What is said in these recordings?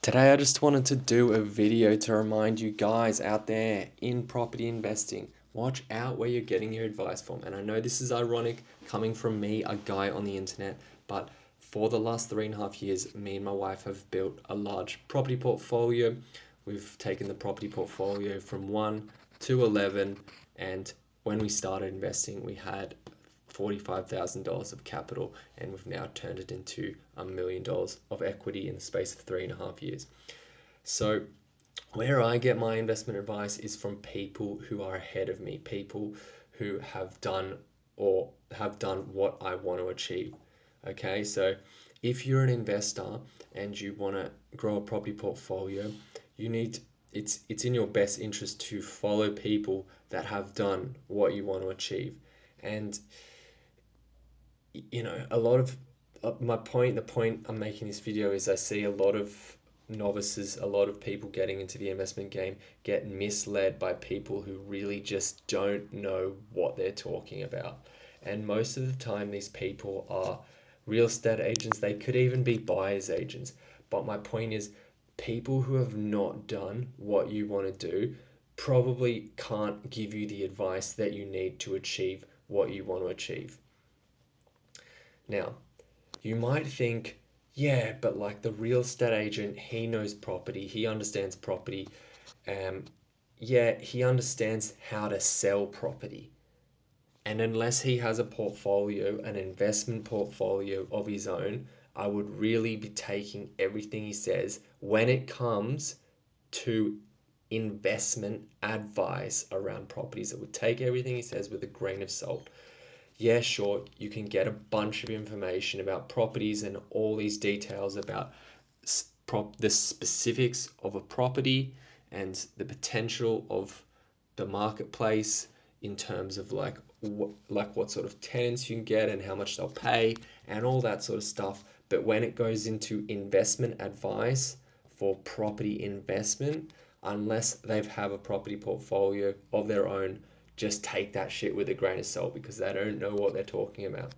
Today I just wanted to do a video to remind you guys out there in property investing, watch out where you're getting your advice from. And I know this is ironic coming from me, a guy on the internet, but for the last 3.5 years, me and my wife have built a large property portfolio. We've taken the property portfolio from 1 to 11, and when we started investing, we had $45,000 of capital, and we've now turned it into $1 million of equity in the space of 3.5 years. So, where I get my investment advice is from people who are ahead of me, people who have done what I want to achieve. Okay, so if you're an investor and you want to grow a property portfolio, you need it's in your best interest to follow people that have done what you want to achieve. And a lot of the point I'm making this video is I see a lot of novices, a lot of people getting into the investment game get misled by people who really just don't know what they're talking about. And most of the time, these people are real estate agents, they could even be buyer's agents. But my point is, people who have not done what you want to do probably can't give you the advice that you need to achieve what you want to achieve. Now, you might think, yeah, but like the real estate agent, he knows property, he understands property. Um, yeah, he understands how to sell property. And unless he has a portfolio, an investment portfolio of his own, I would really be taking everything he says when it comes to investment advice around properties. I would take everything he says with a grain of salt. Yeah, sure, you can get a bunch of information about properties and all these details about the specifics of a property and the potential of the marketplace in terms of what sort of tenants you can get and how much they'll pay and all that sort of stuff. But when it goes into investment advice for property investment, unless they have a property portfolio of their own, just take that shit with a grain of salt because they don't know what they're talking about.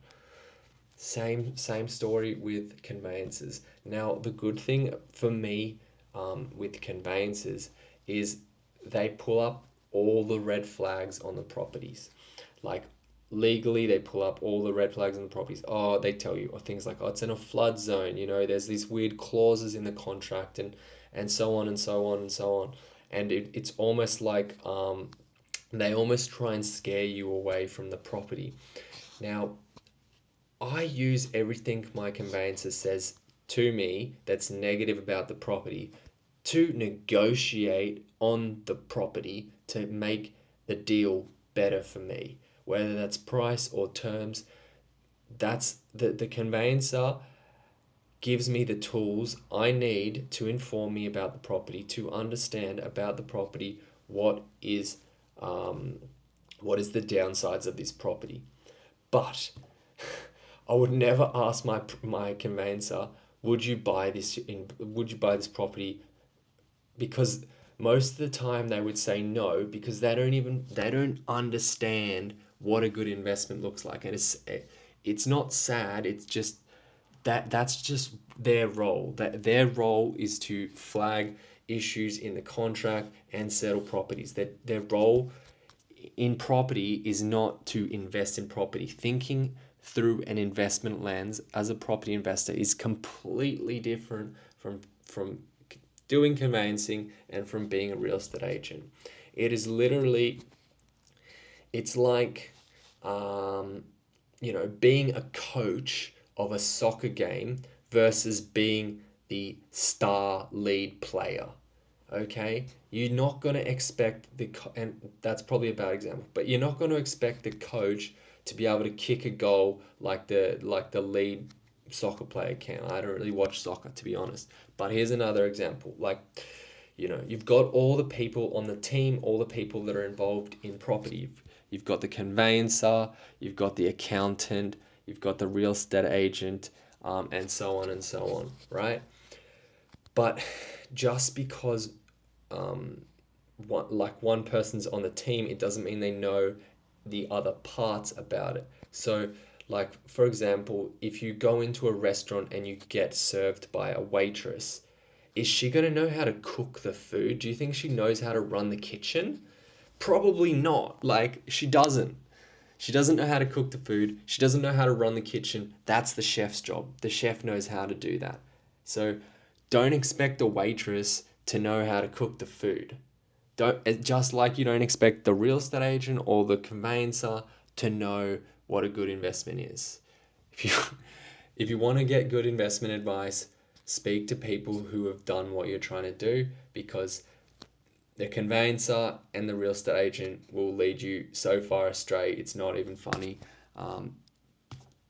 Same story with conveyances. Now, the good thing for me with conveyances is they pull up all the red flags on the properties. Like legally, they pull up all the red flags on the properties. Oh, they tell you things like, oh, it's in a flood zone. There's these weird clauses in the contract and so on and so on and so on. And it's almost like they almost try and scare you away from the property. Now, I use everything my conveyancer says to me that's negative about the property to negotiate on the property to make the deal better for me, whether that's price or terms. That's the conveyancer gives me the tools I need to inform me about the property, to understand about the property um, what is the downsides of this property. But I would never ask my conveyancer, would you buy this property? Because most of the time they would say no because they don't understand what a good investment looks like. And it's not sad, it's just that's just their role. That their role is to flag issues in the contract and settle properties. That their role in property is not to invest in property. Thinking through an investment lens as a property investor is completely different from doing conveyancing and from being a real estate agent. It is literally, it's like, being a coach of a soccer game versus being the star lead player. Okay, you're not going to expect and that's probably a bad example, but you're not going to expect the coach to be able to kick a goal like the lead soccer player can. I don't really watch soccer, to be honest, but here's another example. Like, you've got all the people on the team, all the people that are involved in property. You've got the conveyancer, you've got the accountant, you've got the real estate agent, and so on and so on, right? But just because one person's on the team, it doesn't mean they know the other parts about it. So, like for example, if you go into a restaurant and you get served by a waitress, Is she going to know how to cook the food? Do you think she knows how to run the kitchen? Probably not. Like, she doesn't. She doesn't know how to cook the food. She doesn't know how to run the kitchen. That's the chef's job. The chef knows how to do that. So don't expect the waitress to know how to cook the food. Just like you don't expect the real estate agent or the conveyancer to know what a good investment is. If you if you want to get good investment advice, speak to people who have done what you're trying to do, because the conveyancer and the real estate agent will lead you so far astray, it's not even funny.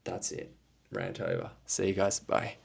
That's it. Rant over. See you guys. Bye.